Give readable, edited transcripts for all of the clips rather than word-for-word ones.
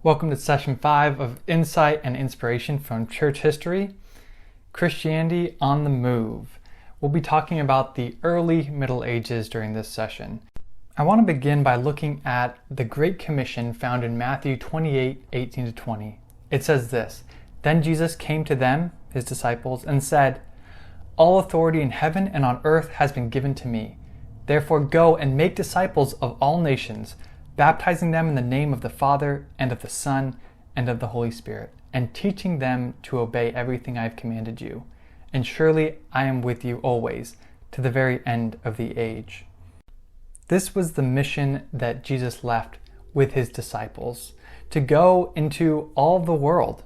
Welcome to Session 5 of Insight and Inspiration from Church History, Christianity on the Move. We'll be talking about the early Middle Ages during this session. I want to begin by looking at the Great Commission found in Matthew 28:18-20. It says this, "Then Jesus came to them, his disciples, and said, 'All authority in heaven and on earth has been given to me. Therefore go and make disciples of all nations, baptizing them in the name of the Father, and of the Son, and of the Holy Spirit, and teaching them to obey everything I have commanded you. And surely I am with you always, to the very end of the age.'" This was the mission that Jesus left with his disciples, to go into all the world,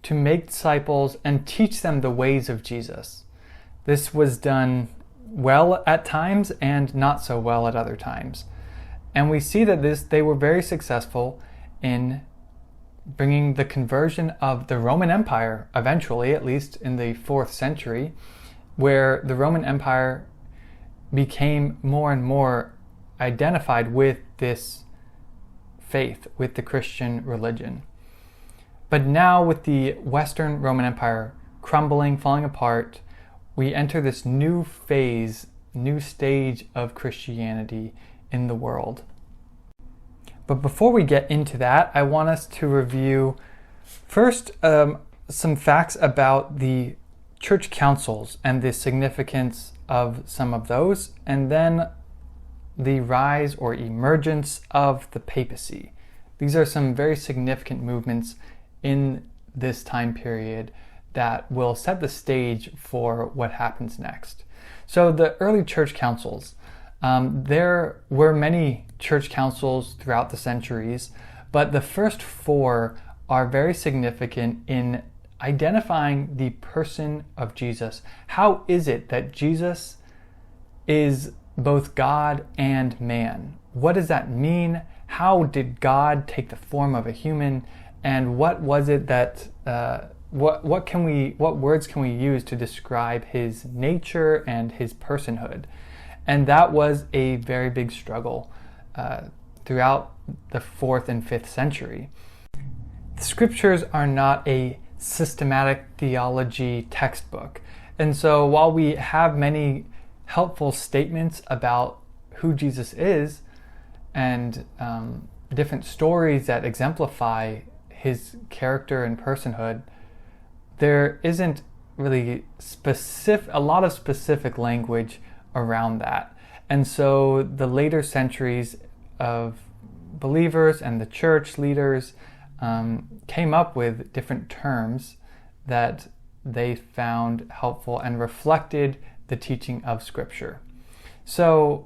to make disciples and teach them the ways of Jesus. This was done well at times and not so well at other times. And we see that they were very successful in bringing the conversion of the Roman Empire, eventually, at least in the 4th century, where the Roman Empire became more and more identified with this faith, with the Christian religion. But now with the Western Roman Empire crumbling, falling apart, we enter this new phase, new stage of Christianity in the world. But before we get into that, I want us to review first some facts about the church councils and the significance of some of those, and then the rise or emergence of the papacy. These are some very significant movements in this time period that will set the stage for what happens next. So the early church councils. There were many church councils throughout the centuries, but the first 4 are very significant in identifying the person of Jesus. How is it that Jesus is both God and man? What does that mean? How did God take the form of a human? And what was it that what words can we use to describe his nature and his personhood? And that was a very big struggle throughout the 4th and 5th century. The scriptures are not a systematic theology textbook. And so while we have many helpful statements about who Jesus is and different stories that exemplify his character and personhood, there isn't really a lot of specific language around that. And so the later centuries of believers and the church leaders came up with different terms that they found helpful and reflected the teaching of Scripture. So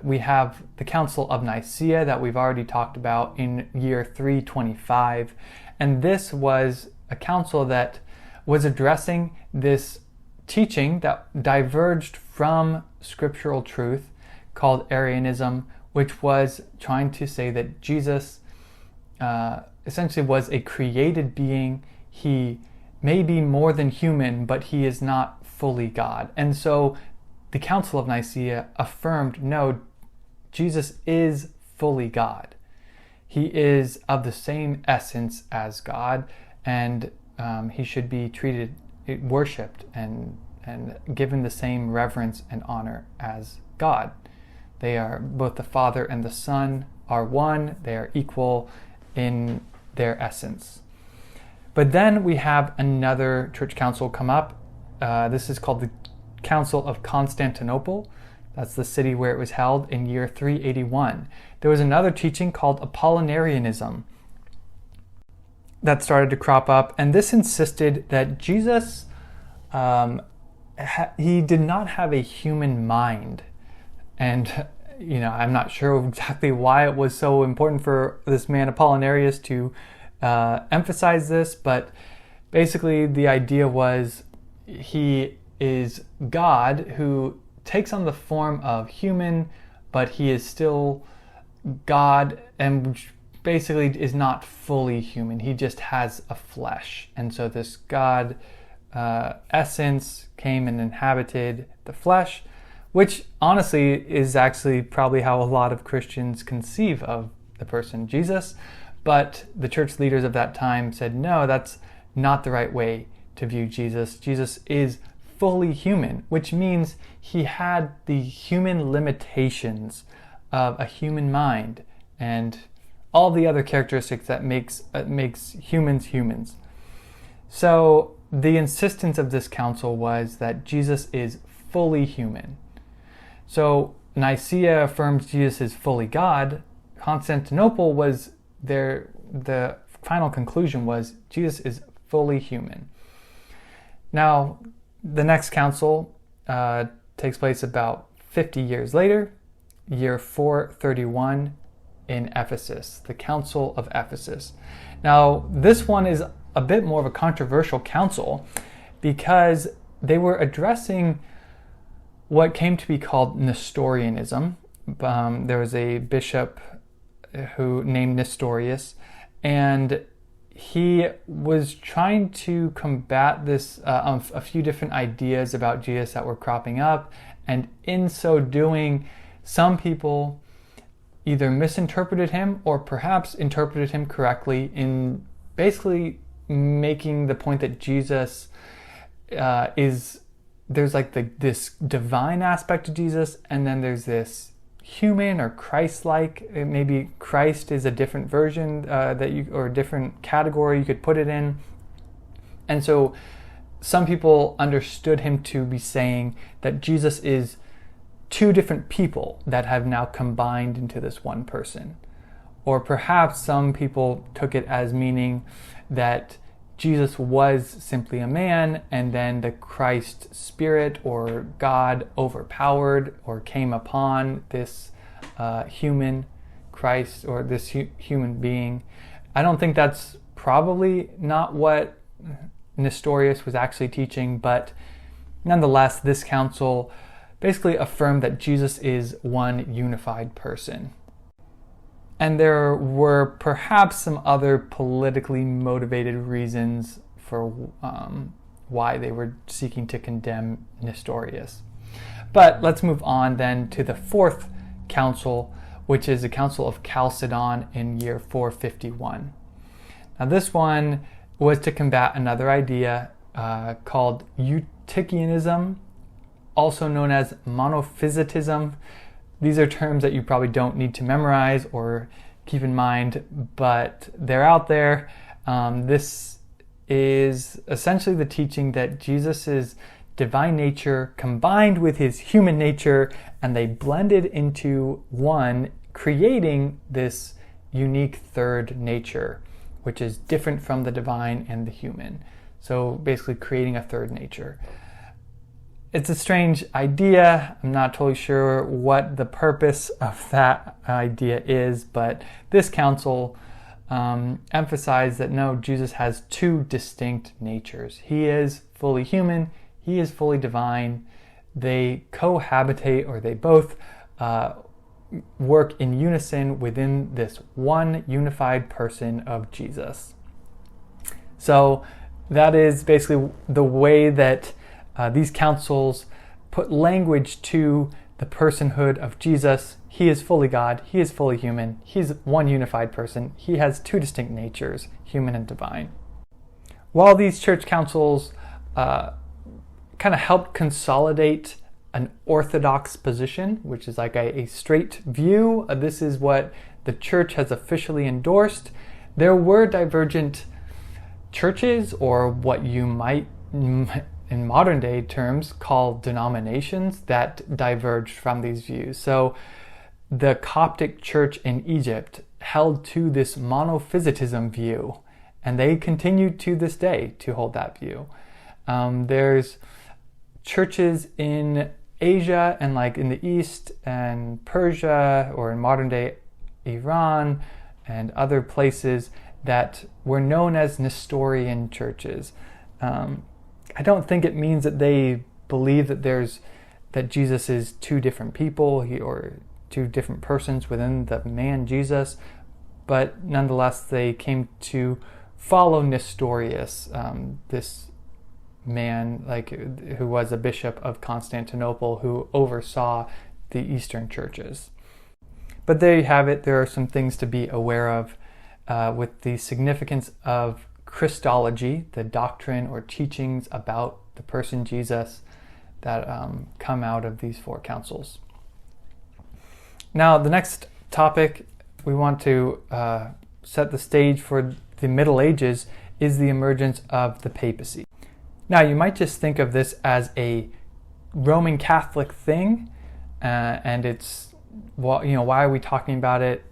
we have the Council of Nicaea that we've already talked about in year 325, and this was a council that was addressing this teaching that diverged from scriptural truth called Arianism, which was trying to say that Jesus essentially was a created being. He may be more than human, but he is not fully God. And so the Council of Nicaea affirmed, no, Jesus is fully God. He is of the same essence as God, and he should be treated, worshipped, and given the same reverence and honor as God. They are both the Father and the Son are one. They are equal in their essence. But then we have another church council come up. This is called the Council of Constantinople. That's the city where it was held in year 381. There was another teaching called Apollinarianism that started to crop up, and this insisted that Jesus he did not have a human mind. And I'm not sure exactly why it was so important for this man Apollinarius to emphasize this, but basically the idea was he is God who takes on the form of human, but he is still God and basically is not fully human. He just has a flesh. And so this God essence came and inhabited the flesh, which honestly is actually probably how a lot of Christians conceive of the person Jesus. But the church leaders of that time said, no, that's not the right way to view Jesus. Jesus is fully human, which means he had the human limitations of a human mind and all the other characteristics that makes humans humans. So the insistence of this council was that Jesus is fully human. So Nicaea affirms Jesus is fully God. Constantinople was the final conclusion was Jesus is fully human. Now, the next council takes place about 50 years later, year 431 in Ephesus, the Council of Ephesus. Now, this one is a bit more of a controversial council because they were addressing what came to be called Nestorianism. There was a bishop who named Nestorius, and he was trying to combat this a few different ideas about Jesus that were cropping up, and in so doing, some people either misinterpreted him or perhaps interpreted him correctly in basically making the point that Jesus there's like this divine aspect to Jesus, and then there's this human or Christ-like. Maybe Christ is a different version or a different category you could put it in. And so some people understood him to be saying that Jesus is two different people that have now combined into this one person. Or perhaps some people took it as meaning that Jesus was simply a man, and then the Christ Spirit or God overpowered or came upon this human Christ or this human being. I don't think that's probably not what Nestorius was actually teaching, but nonetheless, this council basically affirmed that Jesus is one unified person. And there were perhaps some other politically motivated reasons for why they were seeking to condemn Nestorius. But let's move on then to the fourth council, which is the Council of Chalcedon in year 451. Now this one was to combat another idea called Eutychianism, also known as monophysitism. These are terms that you probably don't need to memorize or keep in mind, but they're out there. This is essentially the teaching that Jesus' divine nature combined with his human nature, and they blended into one, creating this unique third nature, which is different from the divine and the human. So basically creating a third nature. It's a strange idea. I'm not totally sure what the purpose of that idea is, but this council emphasized that no, Jesus has two distinct natures. He is fully human, he is fully divine. They cohabitate, or they both work in unison within this one unified person of Jesus. So that is basically the way that these councils put language to the personhood of Jesus. He is fully God, he is fully human, he's one unified person, he has two distinct natures, human and divine. While these church councils kind of helped consolidate an orthodox position, which is like a straight view, this is what the church has officially endorsed, there were divergent churches, or what you might in modern day terms call denominations, that diverged from these views. So the Coptic church in Egypt held to this monophysitism view, and they continue to this day to hold that view. There's churches in Asia and like in the East and Persia, or in modern day Iran and other places, that were known as Nestorian churches. I don't think it means that they believe that Jesus is two different people or two different persons within the man Jesus, but nonetheless they came to follow Nestorius, this man who was a bishop of Constantinople who oversaw the Eastern churches. But there you have it. There are some things to be aware of. with the significance of Christology, the doctrine or teachings about the person Jesus that come out of these four councils. Now, the next topic we want to set the stage for the Middle Ages is the emergence of the papacy. Now, you might just think of this as a Roman Catholic thing, and it's, well, why are we talking about it,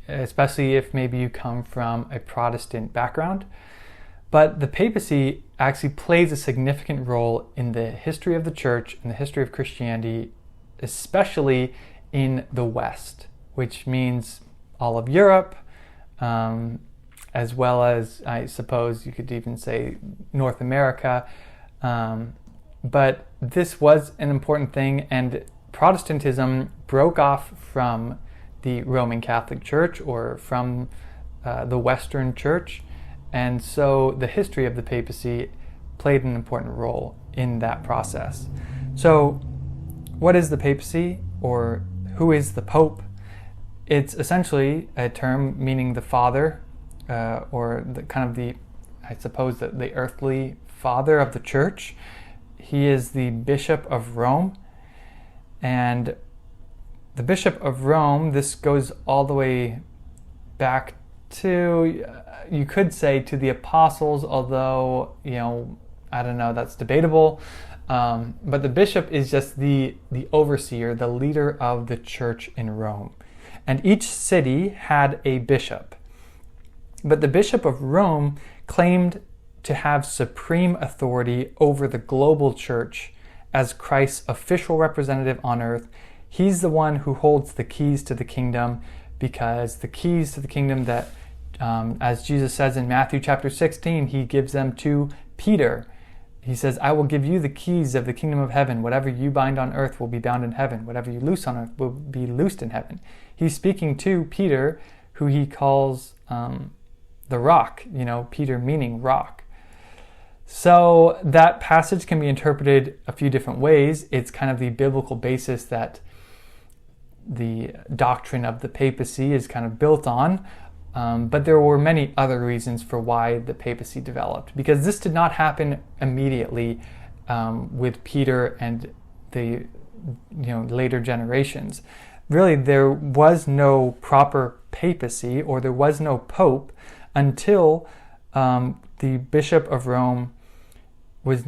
especially if maybe you come from a Protestant background. But the papacy actually plays a significant role in the history of the church and the history of Christianity, especially in the West, which means all of Europe, as well as, I suppose you could even say, North America. But this was an important thing, and Protestantism broke off from the Roman Catholic Church or from the Western Church. And so the history of the papacy played an important role in that process. So what is the papacy, or who is the Pope? It's essentially a term meaning the father, or the earthly father of the church. He is the Bishop of Rome. And the Bishop of Rome, this goes all the way back to, you could say, to the apostles, although, I don't know, that's debatable. But the bishop is just the overseer, the leader of the church in Rome. And each city had a bishop. But the Bishop of Rome claimed to have supreme authority over the global church as Christ's official representative on earth. He's the one who holds the keys to the kingdom, because the keys to the kingdom that, as Jesus says in Matthew chapter 16, he gives them to Peter. He says, I will give you the keys of the kingdom of heaven. Whatever you bind on earth will be bound in heaven. Whatever you loose on earth will be loosed in heaven. He's speaking to Peter, who he calls the rock, Peter meaning rock. So that passage can be interpreted a few different ways. It's kind of the biblical basis that the doctrine of the papacy is kind of built on. But there were many other reasons for why the papacy developed, because this did not happen immediately with Peter and the later generations. Really, there was no proper papacy, or there was no pope, until the Bishop of Rome was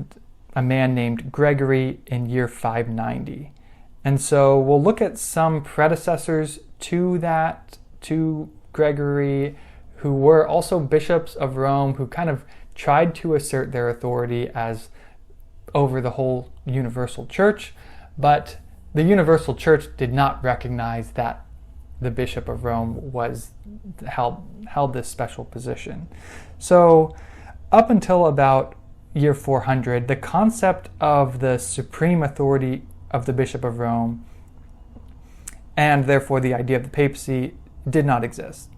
a man named Gregory in year 590. And so we'll look at some predecessors to Gregory, who were also bishops of Rome, who kind of tried to assert their authority as over the whole universal church, but the universal church did not recognize that the Bishop of Rome held this special position. So up until about year 400, the concept of the supreme authority of the Bishop of Rome, and therefore the idea of the papacy, did not exist.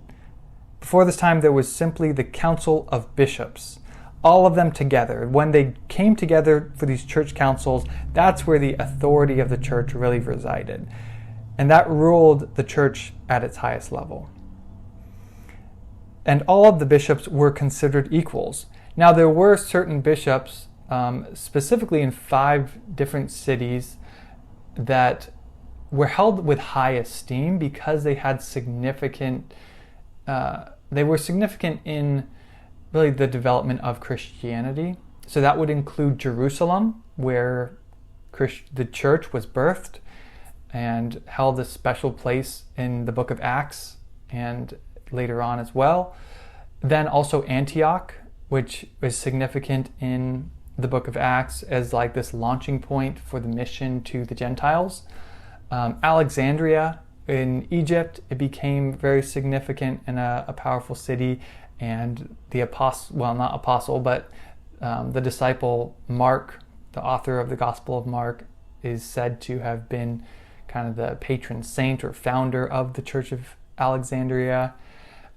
Before this time, there was simply the Council of Bishops, all of them together. When they came together for these church councils, that's where the authority of the church really resided. And that ruled the church at its highest level. And all of the bishops were considered equals. Now, there were certain bishops, specifically in 5 different cities, that were held with high esteem because they had they were significant in really the development of Christianity. So that would include Jerusalem, where the church was birthed and held a special place in the book of Acts and later on as well. Then also Antioch, which is significant in the book of Acts as like this launching point for the mission to the Gentiles. Alexandria in Egypt, it became very significant and a powerful city, and the the disciple Mark, the author of the Gospel of Mark, is said to have been kind of the patron saint or founder of the Church of Alexandria.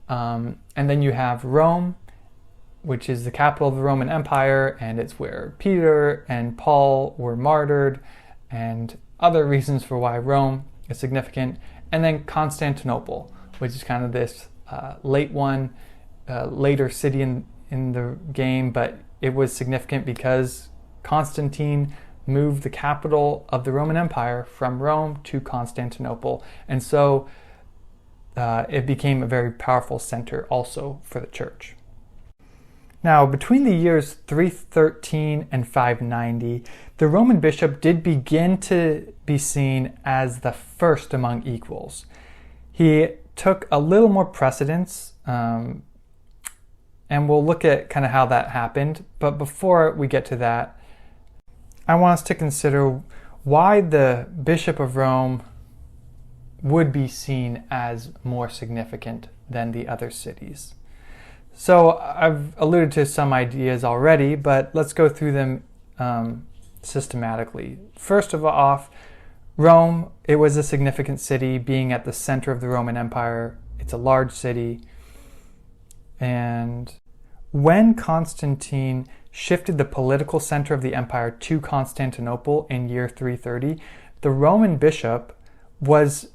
And then you have Rome, which is the capital of the Roman Empire, and it's where Peter and Paul were martyred, and other reasons for why Rome is significant. And then Constantinople, which is kind of this late one. later city in the game, but it was significant because Constantine moved the capital of the Roman Empire from Rome to Constantinople, and so it became a very powerful center also for the church. Now, between the years 313 and 590, the Roman bishop did begin to be seen as the first among equals. He took a little more precedence, and we'll look at kind of how that happened. But before we get to that, I want us to consider why the Bishop of Rome would be seen as more significant than the other cities. So I've alluded to some ideas already, but let's go through them systematically. First of all, Rome, it was a significant city, being at the center of the Roman Empire. It's a large city. And when Constantine shifted the political center of the empire to Constantinople in year 330, the Roman bishop was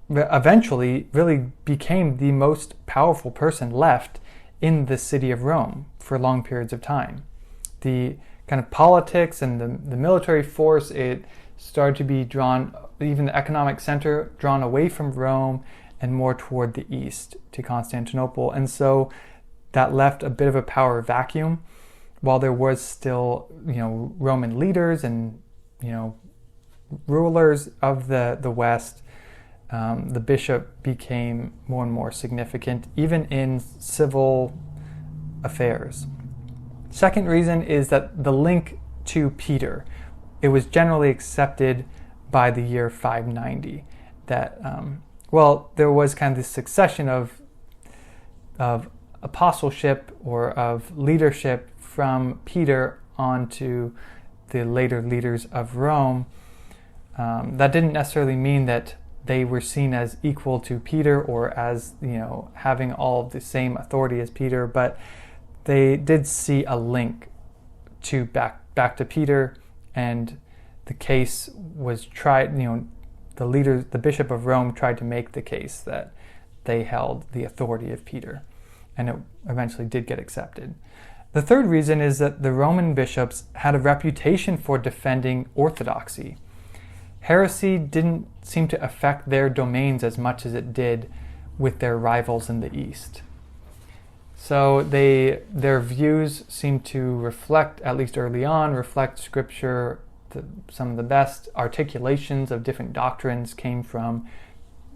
eventually really became the most powerful person left in the city of Rome for long periods of time. The kind of politics and the military force, it started to be drawn, even the economic center, drawn away from Rome and more toward the east to Constantinople. And so that left a bit of a power vacuum. While there was still, Roman leaders and, rulers of the West, the bishop became more and more significant, even in civil affairs. Second reason is that the link to Peter, it was generally accepted by the year 590 that, there was kind of this succession of apostleship or of leadership from Peter onto the later leaders of Rome. That didn't necessarily mean that they were seen as equal to Peter or as, having all of the same authority as Peter, but they did see a link to back to Peter, and the case was tried, the Bishop of Rome tried to make the case that they held the authority of Peter, and it eventually did get accepted. The third reason is that the Roman bishops had a reputation for defending orthodoxy. Heresy didn't seem to affect their domains as much as it did with their rivals in the East. So their views seem to reflect, at least early on, reflect Scripture. Some of the best articulations of different doctrines came from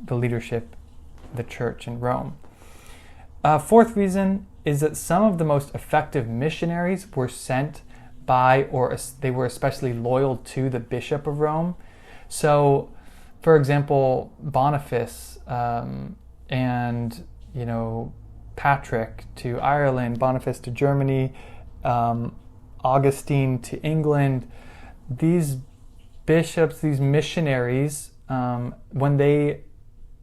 the leadership, the church in Rome. Fourth reason is that some of the most effective missionaries were sent by, or they were especially loyal to, the Bishop of Rome. So, for example, Boniface and, Patrick to Ireland, Boniface to Germany, Augustine to England. These bishops, these missionaries, when they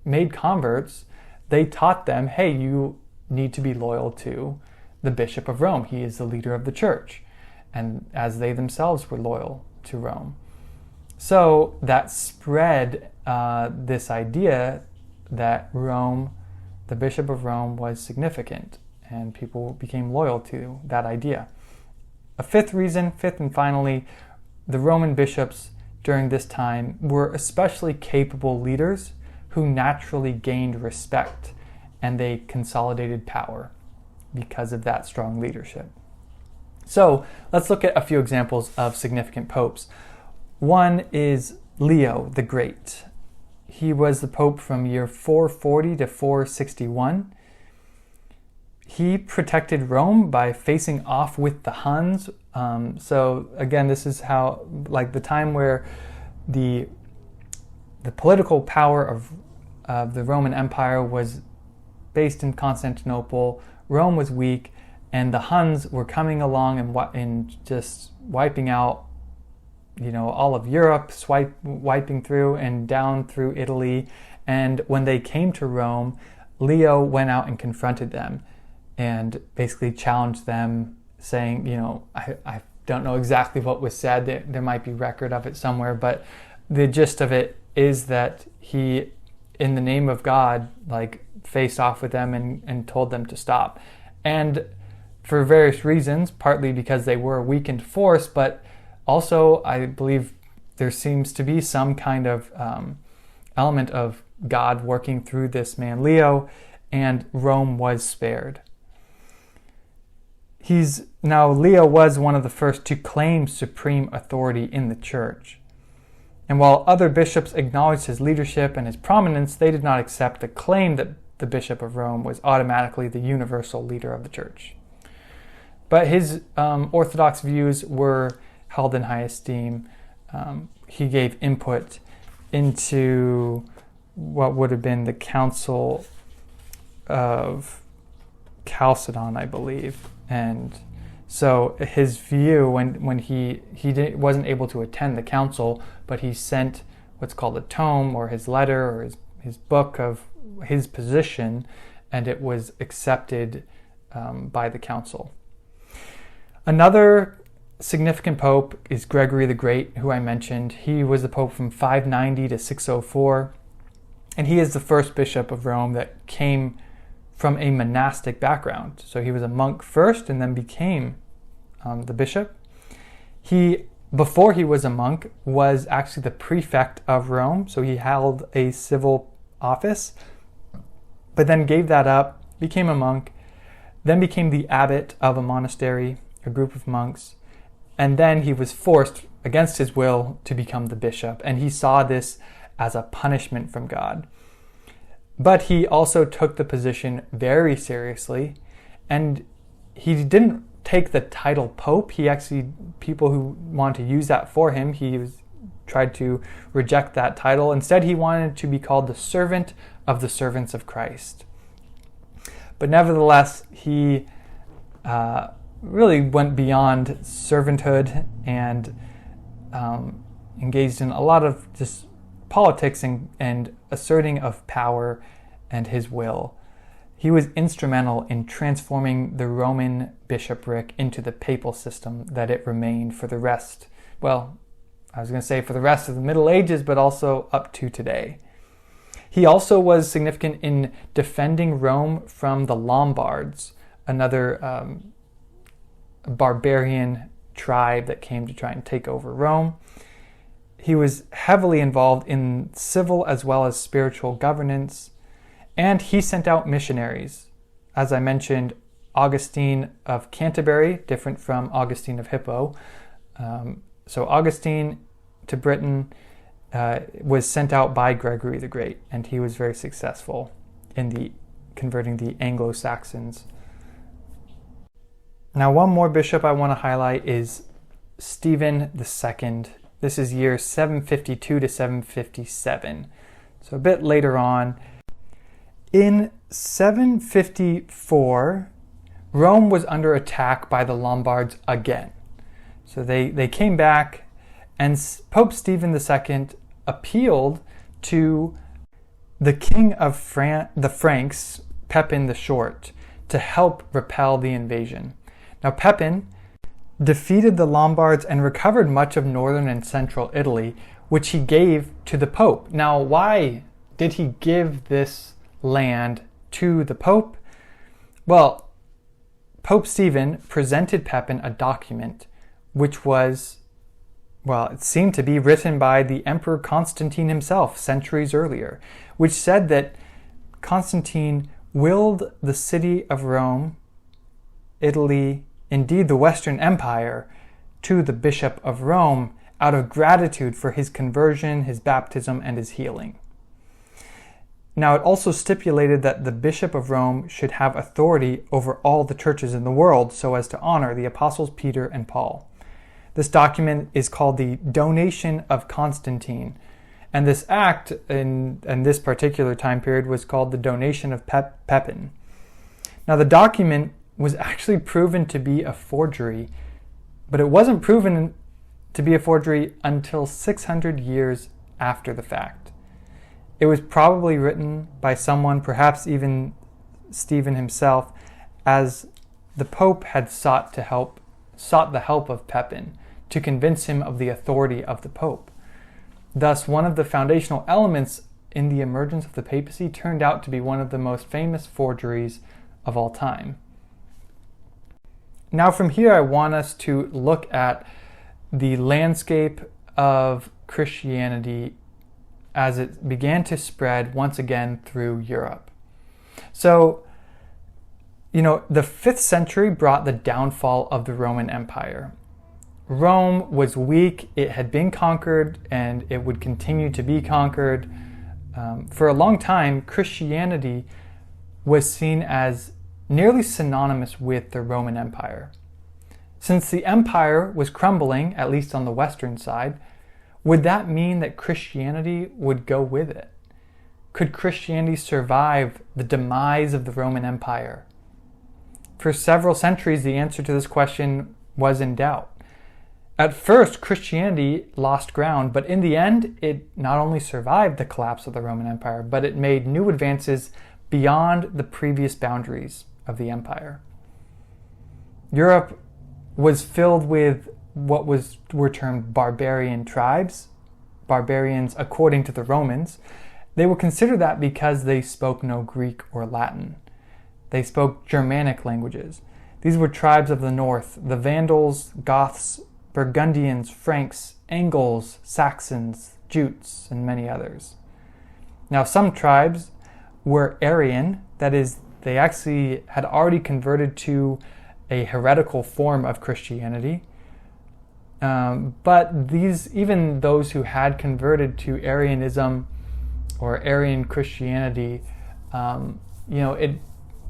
made converts, they taught them, hey, you need to be loyal to the Bishop of Rome. He is the leader of the church. And as they themselves were loyal to Rome. So that spread this idea that Rome, the Bishop of Rome, was significant, and people became loyal to that idea. A fifth and finally, the Roman bishops during this time were especially capable leaders who naturally gained respect, and they consolidated power because of that strong leadership. So let's look at a few examples of significant popes. One is Leo the Great. He was the pope from year 440 to 461. He protected Rome by facing off with the Huns. So again, this is how, the time where the political power of the Roman Empire was based in Constantinople. Rome was weak, and the Huns were coming along and just wiping out, all of Europe, wiping through and down through Italy. And when they came to Rome, Leo went out and confronted them and basically challenged them, saying, I don't know exactly what was said. There might be record of it somewhere, but the gist of it is that he, in the name of God, faced off with them and told them to stop. And for various reasons, partly because they were a weakened force, but also I believe there seems to be some kind of element of God working through this man Leo, and Rome was spared. Leo was one of the first to claim supreme authority in the church. And while other bishops acknowledged his leadership and his prominence, they did not accept the claim that the Bishop of Rome was automatically the universal leader of the church. But his orthodox views were held in high esteem. He gave input into what would have been the Council of Chalcedon, I believe. And so his view, when he wasn't able to attend the council, but he sent what's called a tome, or his letter, or his book of his position, and it was accepted by the council. Another significant pope is Gregory the Great, who I mentioned. He was the pope from 590 to 604, and he is the first bishop of Rome that came from a monastic background. So he was a monk first and then became the bishop. Before he was a monk, was actually the prefect of Rome, so he held a civil office, but then gave that up, became a monk, then became the abbot of a monastery, a group of monks, and then he was forced, against his will, to become the bishop, and he saw this as a punishment from God. But he also took the position very seriously, and he didn't take the title Pope. People who wanted to use that for him, tried to reject that title. Instead, he wanted to be called the servant of the servants of Christ. But nevertheless, he really went beyond servanthood and engaged in a lot of just politics and asserting of power and his will. He was instrumental in transforming the Roman bishopric into the papal system that it remained for the rest, for the rest of the Middle Ages, but also up to today. He also was significant in defending Rome from the Lombards, another barbarian tribe that came to try and take over Rome. He was heavily involved in civil as well as spiritual governance, and he sent out missionaries. As I mentioned, Augustine of Canterbury, different from Augustine of Hippo. So Augustine to Britain was sent out by Gregory the Great, and he was very successful in converting the Anglo-Saxons. Now, one more bishop I want to highlight is Stephen II. This is year 752 to 757, so a bit later on. In 754, Rome was under attack by the Lombards again. So they came back, and Pope Stephen II appealed to the king of the Franks, Pepin the Short, to help repel the invasion. Now, Pepin defeated the Lombards and recovered much of northern and central Italy, which he gave to the Pope. Now, why did he give this land to the Pope? Well, Pope Stephen presented Pepin a document which was, it seemed to be written by the Emperor Constantine himself centuries earlier, which said that Constantine willed the city of Rome, Italy, indeed the Western Empire, to the Bishop of Rome out of gratitude for his conversion, his baptism, and his healing. Now, it also stipulated that the Bishop of Rome should have authority over all the churches in the world so as to honor the apostles Peter and Paul. This document is called the Donation of Constantine, and this act in this particular time period was called the Donation of Pepin. Now, the document was actually proven to be a forgery, but it wasn't proven to be a forgery until 600 years after the fact. It was probably written by someone, perhaps even Stephen himself, as the Pope had sought the help of Pepin to convince him of the authority of the Pope. Thus, one of the foundational elements in the emergence of the papacy turned out to be one of the most famous forgeries of all time. Now from here, I want us to look at the landscape of Christianity as it began to spread once again through Europe. So, the 5th century brought the downfall of the Roman Empire. Rome was weak, it had been conquered, and it would continue to be conquered. For a long time, Christianity was seen as nearly synonymous with the Roman Empire. Since the empire was crumbling, at least on the western side, would that mean that Christianity would go with it? Could Christianity survive the demise of the Roman Empire? For several centuries, the answer to this question was in doubt. At first, Christianity lost ground, but in the end, it not only survived the collapse of the Roman Empire, but it made new advances beyond the previous boundaries of the empire. Europe was filled with what were termed barbarian tribes. Barbarians, according to the Romans, they were considered that because they spoke no Greek or Latin. They spoke Germanic languages. These were tribes of the north, the Vandals, Goths, Burgundians, Franks, Angles, Saxons, Jutes, and many others. Now, some tribes were Arian, that is, they actually had already converted to a heretical form of Christianity. But even those who had converted to Arianism or Arian Christianity, it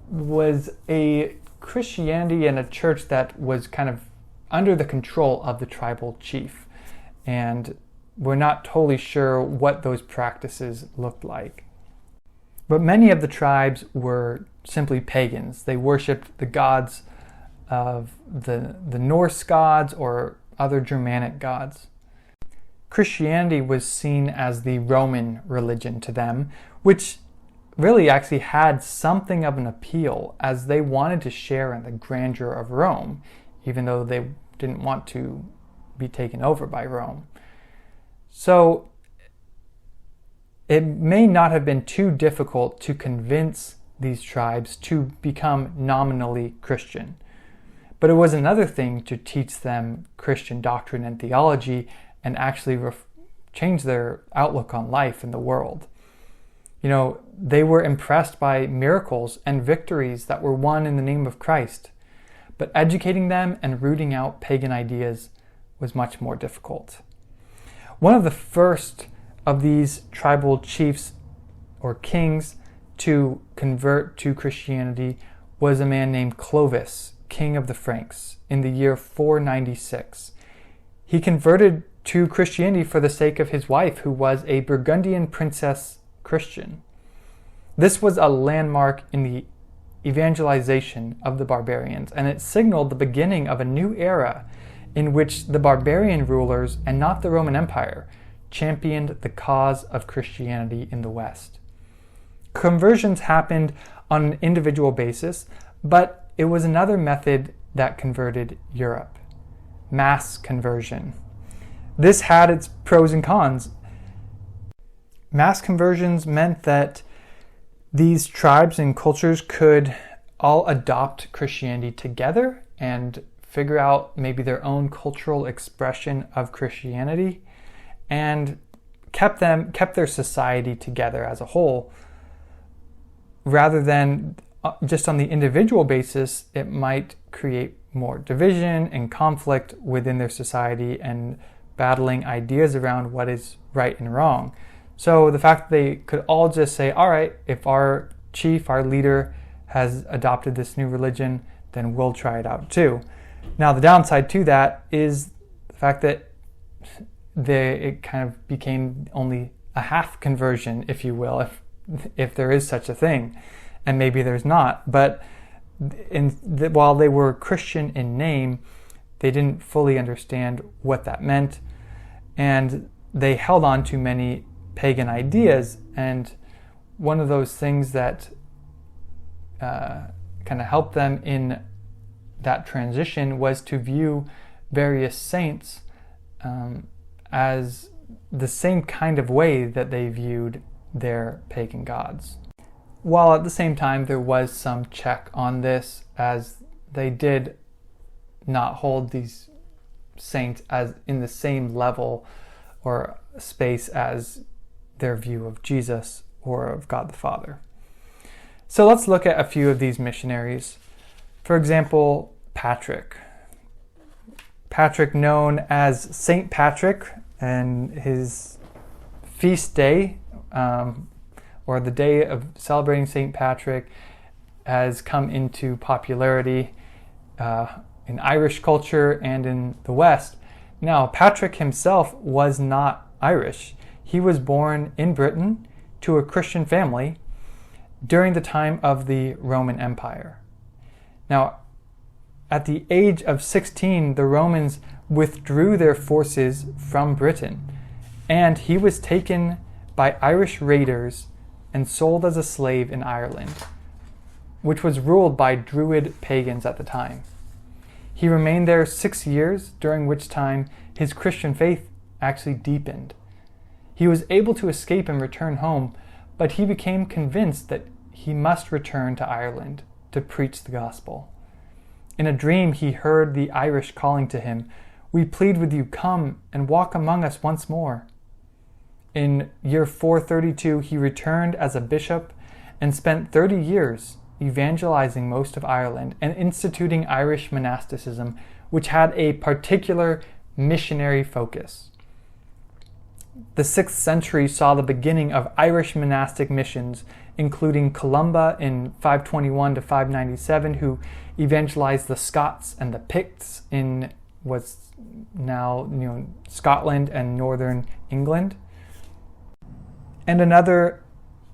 was a Christianity and a church that was kind of under the control of the tribal chief. And we're not totally sure what those practices looked like. But many of the tribes were simply pagans. They worshipped the gods of the Norse gods or other Germanic gods. Christianity was seen as the Roman religion to them, which really actually had something of an appeal, as they wanted to share in the grandeur of Rome, even though they didn't want to be taken over by Rome. So it may not have been too difficult to convince these tribes to become nominally Christian. But it was another thing to teach them Christian doctrine and theology and actually change their outlook on life and the world. They were impressed by miracles and victories that were won in the name of Christ. But educating them and rooting out pagan ideas was much more difficult. One of the first of these tribal chiefs or kings to convert to Christianity was a man named Clovis, king of the Franks, in the year 496. He converted to Christianity for the sake of his wife, who was a Burgundian princess Christian. This was a landmark in the evangelization of the barbarians, and it signaled the beginning of a new era in which the barbarian rulers, and not the Roman Empire, championed the cause of Christianity in the West. Conversions happened on an individual basis, but it was another method that converted Europe: mass conversion. This had its pros and cons. Mass conversions meant that these tribes and cultures could all adopt Christianity together and figure out maybe their own cultural expression of Christianity, and kept their society together as a whole. Rather than just on the individual basis, it might create more division and conflict within their society and battling ideas around what is right and wrong. So the fact that they could all just say, all right, if our chief, our leader has adopted this new religion, then we'll try it out too. Now the downside to that is the fact that it kind of became only a half conversion, if you will, if there is such a thing, and maybe there's not. But while they were Christian in name, they didn't fully understand what that meant, and they held on to many pagan ideas. And one of those things that kind of helped them in that transition was to view various saints as the same kind of way that they viewed their pagan gods. While at the same time there was some check on this, as they did not hold these saints as in the same level or space as their view of Jesus or of God the Father. So let's look at a few of these missionaries. For example, Patrick. Patrick, known as Saint Patrick, and his feast day, or the day of celebrating Saint Patrick, has come into popularity in Irish culture and in the West. Now, Patrick himself was not Irish. He was born in Britain to a Christian family during the time of the Roman Empire. Now, at the age of 16, the Romans withdrew their forces from Britain, and he was taken by Irish raiders and sold as a slave in Ireland, which was ruled by Druid pagans at the time. He remained there 6 years, during which time his Christian faith actually deepened. He was able to escape and return home, but he became convinced that he must return to Ireland to preach the gospel. In a dream, he heard the Irish calling to him, "We plead with you, come and walk among us once more." In year 432, he returned as a bishop and spent 30 years evangelizing most of Ireland and instituting Irish monasticism, which had a particular missionary focus. The 6th century saw the beginning of Irish monastic missions, including Columba in 521 to 597, who evangelized the Scots and the Picts in what's now Scotland and northern England. And another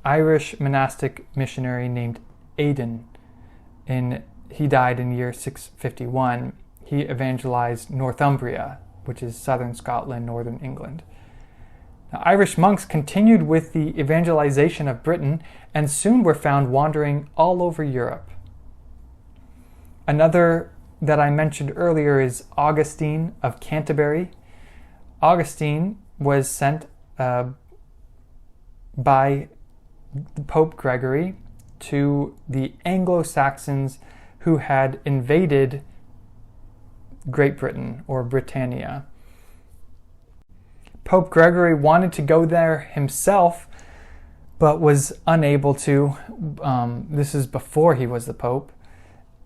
Irish monastic missionary named Aidan, he died in year 651. He evangelized Northumbria, which is southern Scotland, northern England. Now, Irish monks continued with the evangelization of Britain and soon were found wandering all over Europe. Another that I mentioned earlier is Augustine of Canterbury. Augustine was sent by Pope Gregory to the Anglo-Saxons who had invaded Great Britain or Britannia. Pope Gregory wanted to go there himself, but was unable to. This is before he was the Pope.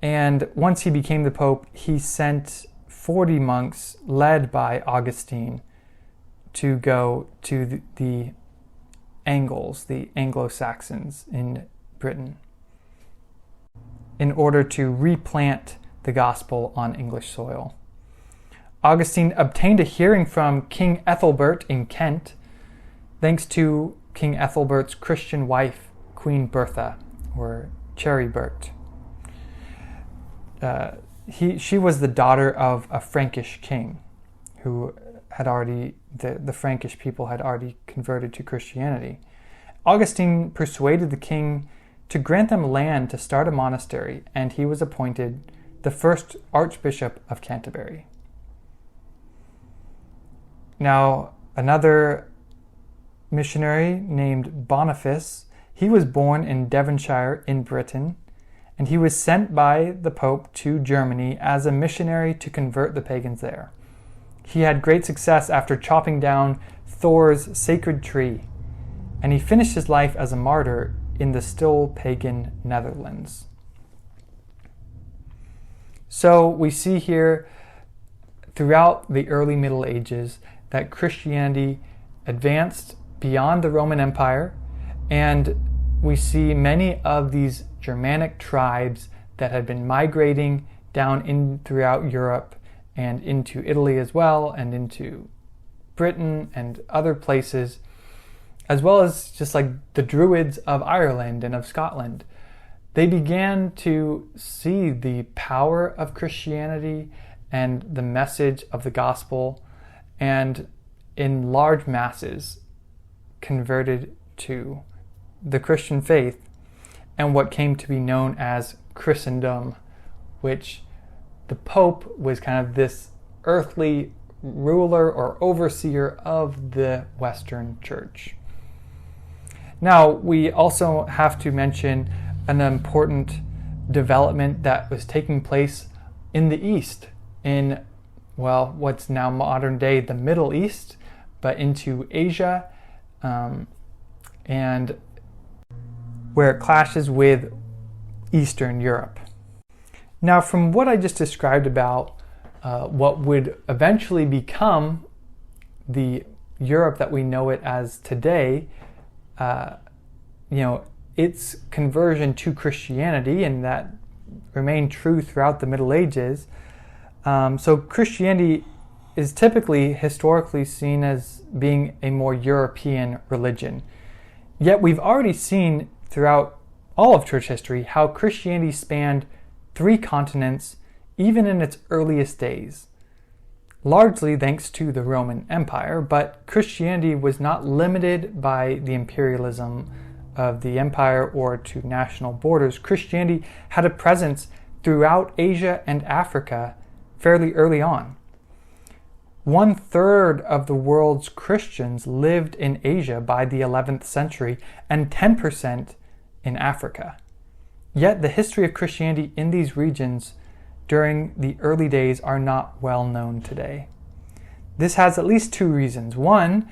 And once he became the Pope, he sent 40 monks led by Augustine to go to the Angles, the Anglo-Saxons in Britain, in order to replant the gospel on English soil. Augustine obtained a hearing from King Ethelbert in Kent, thanks to King Ethelbert's Christian wife, Queen Bertha, or Charibert. She was the daughter of a Frankish king who had already, the Frankish people had already converted to Christianity. Augustine persuaded the king to grant them land to start a monastery, and he was appointed the first Archbishop of Canterbury. Now, another missionary named Boniface, he was born in Devonshire in Britain, and he was sent by the Pope to Germany as a missionary to convert the pagans there. He had great success after chopping down Thor's sacred tree, and he finished his life as a martyr in the still pagan Netherlands. So we see here throughout the early Middle Ages that Christianity advanced beyond the Roman Empire, and we see many of these Germanic tribes that had been migrating down in throughout Europe and into Italy as well, and into Britain and other places, as well as just like the Druids of Ireland and of Scotland. They began to see the power of Christianity and the message of the gospel, and in large masses converted to the Christian faith and what came to be known as Christendom, which the Pope was kind of this earthly ruler or overseer of the Western Church. Now, we also have to mention an important development that was taking place in the East, in, well, what's now modern day the Middle East, but into Asia, and where it clashes with Eastern Europe. Now, from what I just described about what would eventually become the Europe that we know it as today, its conversion to Christianity, and that remained true throughout the Middle Ages. So Christianity is typically historically seen as being a more European religion. Yet we've already seen throughout all of church history how Christianity spanned 3 continents even in its earliest days, largely thanks to the Roman Empire, but Christianity was not limited by the imperialism of the empire or to national borders. Christianity had a presence throughout Asia and Africa fairly early on. 1/3 of the world's Christians lived in Asia by the 11th century and 10% in Africa. Yet the history of Christianity in these regions during the early days are not well known today. This has at least 2 reasons. One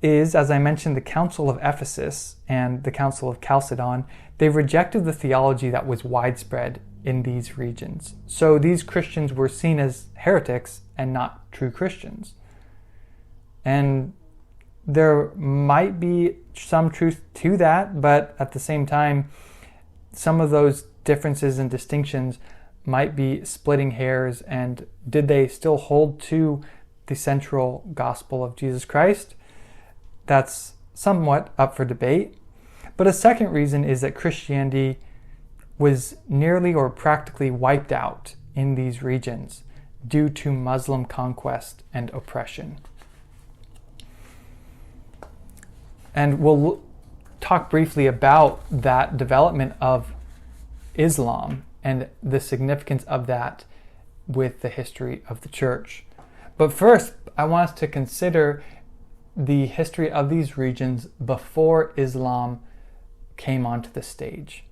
is, as I mentioned, the Council of Ephesus and the Council of Chalcedon. They rejected the theology that was widespread in these regions. So these Christians were seen as heretics and not true Christians. And there might be some truth to that, but at the same time, some of those differences and distinctions might be splitting hairs, and did they still hold to the central gospel of Jesus Christ? That's somewhat up for debate. But a second reason is that Christianity was nearly or practically wiped out in these regions due to Muslim conquest and oppression. And we'll talk briefly about that development of Islam and the significance of that with the history of the church. But first, I want us to consider the history of these regions before Islam came onto the stage.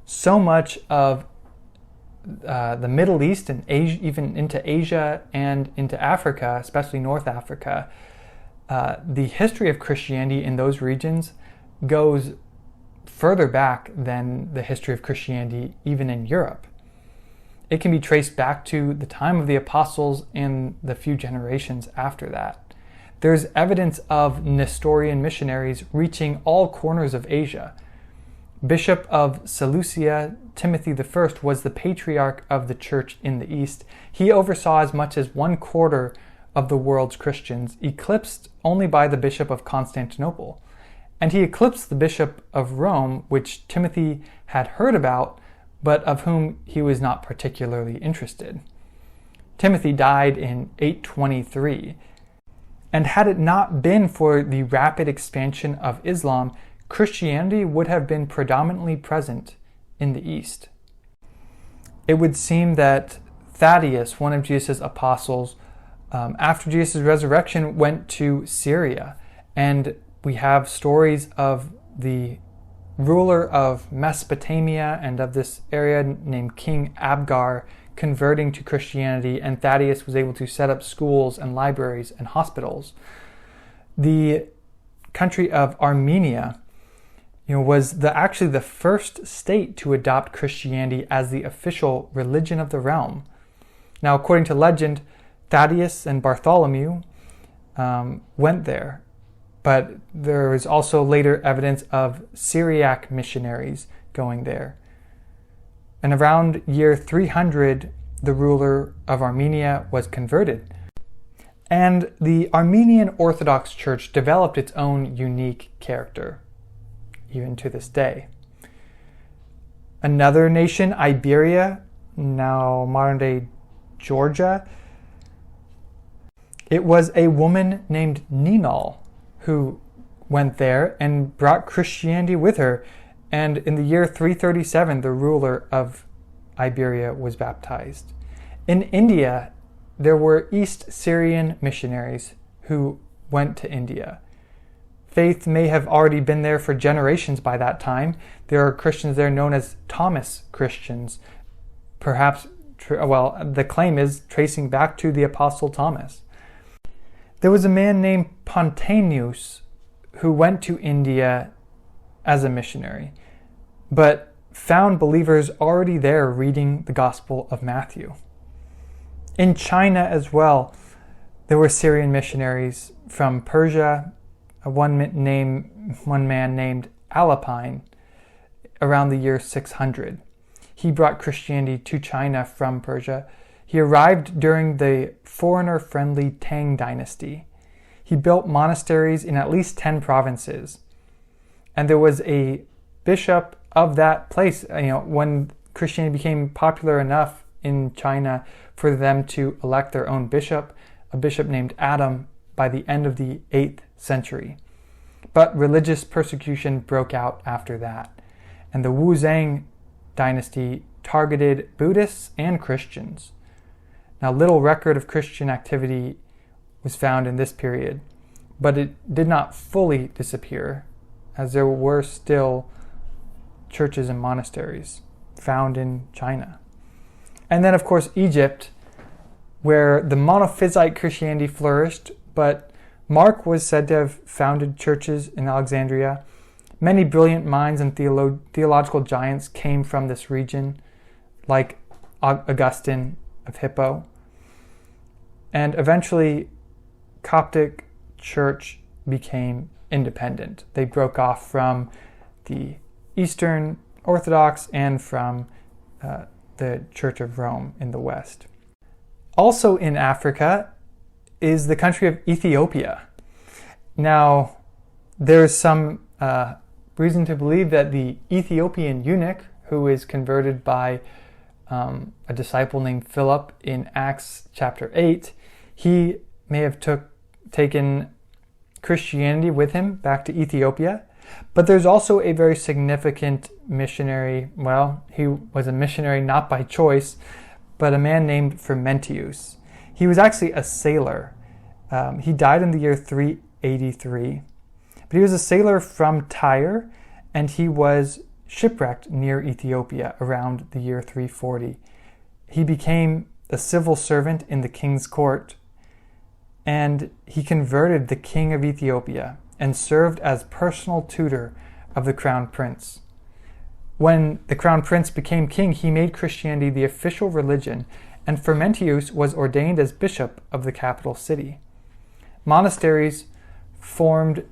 So much of the Middle East and Asia, even into Asia and into Africa, especially North Africa, the history of Christianity in those regions goes further back than the history of Christianity even in Europe. It can be traced back to the time of the apostles and the few generations after that. There's evidence of Nestorian missionaries reaching all corners of Asia. Bishop of Seleucia, Timothy I, was the patriarch of the church in the East. He oversaw as much as 1/4 of the world's Christians, eclipsed only by the Bishop of Constantinople. And he eclipsed the Bishop of Rome, which Timothy had heard about, but of whom he was not particularly interested. Timothy died in 823. And had it not been for the rapid expansion of Islam, Christianity would have been predominantly present in the East. It would seem that Thaddeus, one of Jesus' apostles, after Jesus' resurrection, went to Syria. And we have stories of the ruler of Mesopotamia and of this area named King Abgar converting to Christianity, and Thaddeus was able to set up schools and libraries and hospitals. The country of Armenia was actually the first state to adopt Christianity as the official religion of the realm. Now, according to legend, Thaddeus and Bartholomew went there, but there is also later evidence of Syriac missionaries going there. And around year 300, the ruler of Armenia was converted. And the Armenian Orthodox Church developed its own unique character, even to this day. Another nation, Iberia, now modern-day Georgia, it was a woman named Ninal who went there and brought Christianity with her. And in the year 337, the ruler of Iberia was baptized. In India, there were East Syrian missionaries who went to India. Faith may have already been there for generations by that time. There are Christians there known as Thomas Christians, perhaps the claim is tracing back to the Apostle Thomas. There was a man named Pontanus who went to India as a missionary, but found believers already there reading the Gospel of Matthew. In China as well, there were Syrian missionaries from Persia, one man named Alapine, around the year 600. He brought Christianity to China from Persia. He arrived during the foreigner-friendly Tang dynasty. He built monasteries in at least 10 provinces. And there was a bishop of that place, when Christianity became popular enough in China for them to elect their own bishop, a bishop named Adam, by the end of the 8th century. But religious persecution broke out after that, and the Wu-Zhang dynasty targeted Buddhists and Christians. Now, little record of Christian activity was found in this period, but it did not fully disappear, as there were still churches and monasteries found in China. And then, of course, Egypt, where the monophysite Christianity flourished, but Mark was said to have founded churches in Alexandria. Many brilliant minds and theological giants came from this region, like Augustine of Hippo. And eventually, Coptic church became independent. They broke off from the Eastern Orthodox and from the Church of Rome in the West. Also in Africa is the country of Ethiopia. Now, there's some reason to believe that the Ethiopian eunuch, who is converted by a disciple named Philip in Acts chapter 8, he may have taken Christianity with him back to Ethiopia. But there's also a very significant missionary. Well, he was a missionary not by choice, but a man named Frumentius. He was actually a sailor. He died in the year 383. But he was a sailor from Tyre, and he was shipwrecked near Ethiopia around the year 340. He became a civil servant in the king's court, and he converted the king of Ethiopia and served as personal tutor of the crown prince. When the crown prince became king, he made Christianity the official religion, and Frumentius was ordained as bishop of the capital city. Monasteries formed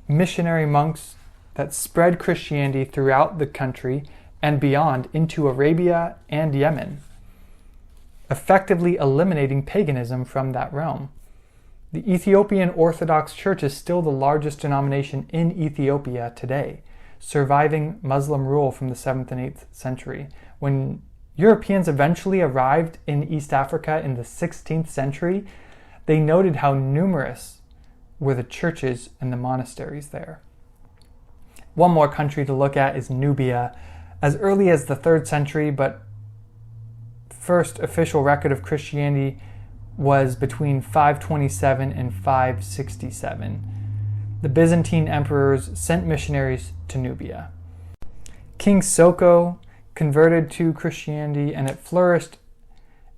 missionary monks that spread Christianity throughout the country and beyond into Arabia and Yemen, effectively eliminating paganism from that realm. The Ethiopian Orthodox Church is still the largest denomination in Ethiopia today, surviving Muslim rule from the 7th and 8th century. When Europeans eventually arrived in East Africa in the 16th century, they noted how numerous were the churches and the monasteries there. One more country to look at is Nubia. As early as the 3rd century, but first official record of Christianity was between 527 and 567. The Byzantine emperors sent missionaries to Nubia. King Soko converted to Christianity, and it flourished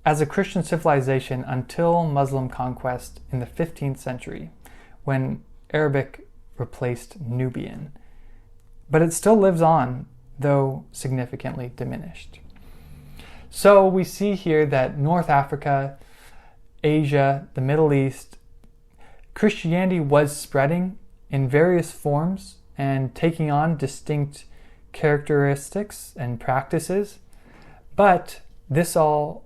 as a Christian civilization until Muslim conquest in the 15th century, when Arabic replaced Nubian. But it still lives on, though significantly diminished. So we see here that North Africa, Asia, the Middle East, Christianity was spreading in various forms and taking on distinct characteristics and practices, but this all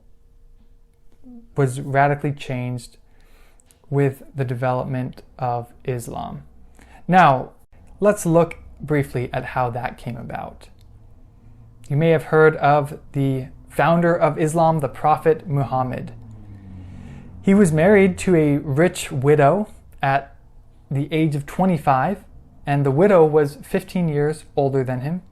was radically changed with the development of Islam. Now, let's look briefly at how that came about. You may have heard of the founder of Islam, the Prophet Muhammad. He was married to a rich widow at the age of 25, and the widow was 15 years older than him.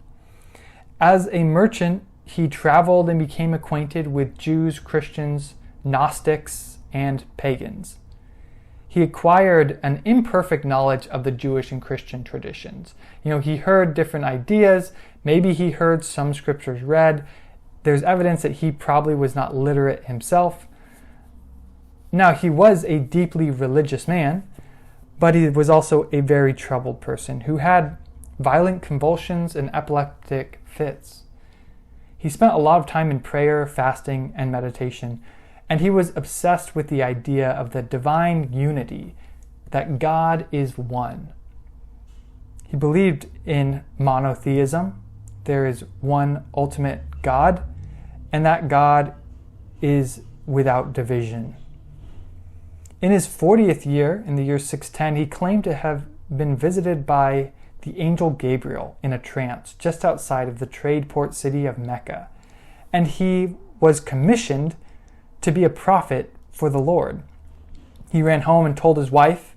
As a merchant, he traveled and became acquainted with Jews, Christians, Gnostics, and pagans. He acquired an imperfect knowledge of the Jewish and Christian traditions. He heard different ideas, maybe he heard some scriptures read, there's evidence that he probably was not literate himself. Now, he was a deeply religious man, but he was also a very troubled person who had violent convulsions and epileptic fits. He spent a lot of time in prayer, fasting, and meditation, and he was obsessed with the idea of the divine unity, that God is one. He believed in monotheism. There is one ultimate God, and that God is without division. In his 40th year, in the year 610, he claimed to have been visited by the angel Gabriel in a trance just outside of the trade port city of Mecca, and he was commissioned to be a prophet for the Lord. He ran home and told his wife,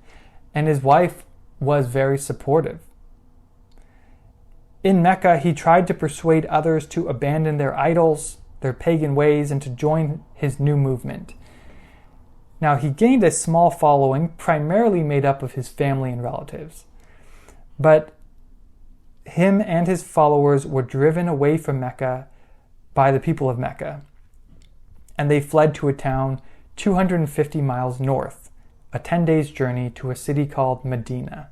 and his wife was very supportive. In Mecca, he tried to persuade others to abandon their idols, their pagan ways, and to join his new movement. Now, he gained a small following, primarily made up of his family and relatives. But him and his followers were driven away from Mecca by the people of Mecca, and they fled to a town 250 miles north, a 10 days journey to a city called Medina.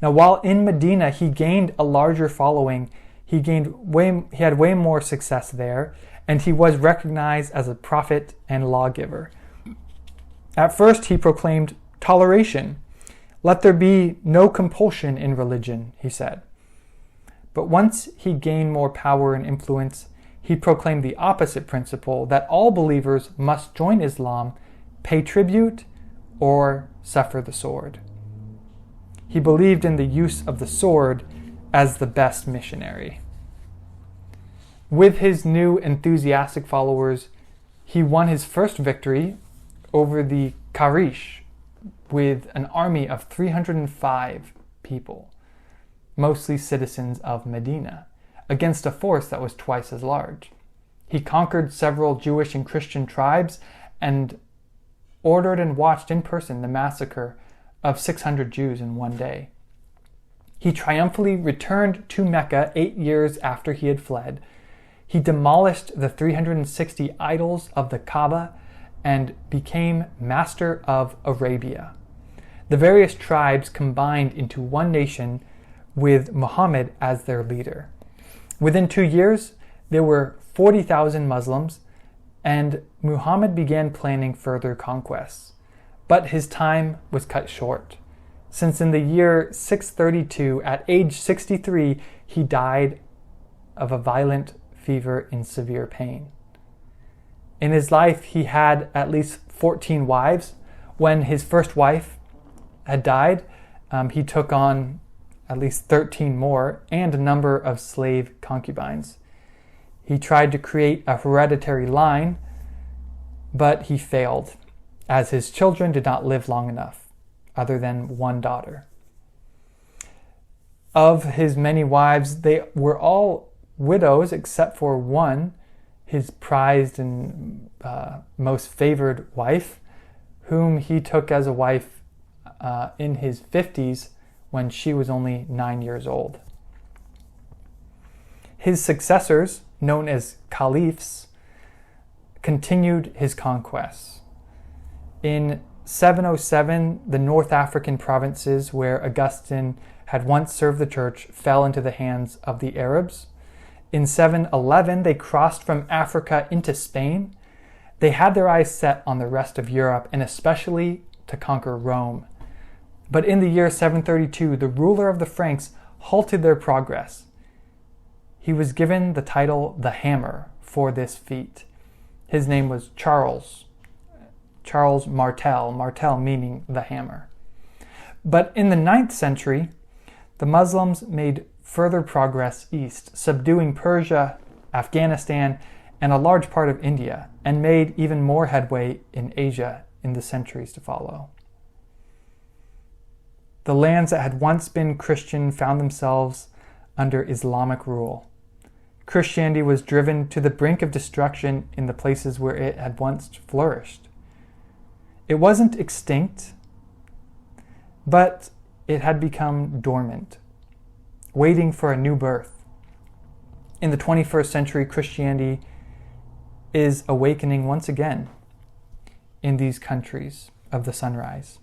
Now, while in Medina, he gained a larger following. He had way more success there, and he was recognized as a prophet and lawgiver. At first, he proclaimed toleration. Let there be no compulsion in religion, he said. But once he gained more power and influence, he proclaimed the opposite principle, that all believers must join Islam, pay tribute, or suffer the sword. He believed in the use of the sword as the best missionary. With his new enthusiastic followers, he won his first victory over the Quraysh with an army of 305 people, mostly citizens of Medina, against a force that was twice as large. He conquered several Jewish and Christian tribes and ordered and watched in person the massacre of 600 Jews in one day. He triumphantly returned to Mecca 8 years after he had fled. He demolished the 360 idols of the Kaaba and became master of Arabia. The various tribes combined into one nation with Muhammad as their leader. Within 2 years, there were 40,000 Muslims, and Muhammad began planning further conquests. But his time was cut short, since in the year 632, at age 63, he died of a violent fever in severe pain. In his life, he had at least 14 wives. When his first wife had died, he took on at least 13 more and a number of slave concubines. He tried to create a hereditary line, but he failed, as his children did not live long enough, other than one daughter. Of his many wives, they were all widows except for one, his prized and most favored wife, whom he took as a wife in his 50s when she was only 9 years old. His successors, known as caliphs, continued his conquests. In 707, the North African provinces where Augustine had once served the church fell into the hands of the Arabs. In 711, they crossed from Africa into Spain. They had their eyes set on the rest of Europe, and especially to conquer Rome. But in the year 732, the ruler of the Franks halted their progress. He was given the title the Hammer for this feat. His name was Charles Martel meaning the hammer. But in the 9th century, the Muslims made further progress east, subduing Persia, Afghanistan, and a large part of India, and made even more headway in Asia in the centuries to follow. The lands that had once been Christian found themselves under Islamic rule. Christianity was driven to the brink of destruction in the places where it had once flourished. It wasn't extinct, but it had become dormant, waiting for a new birth. In the 21st century, Christianity is awakening once again in these countries of the sunrise.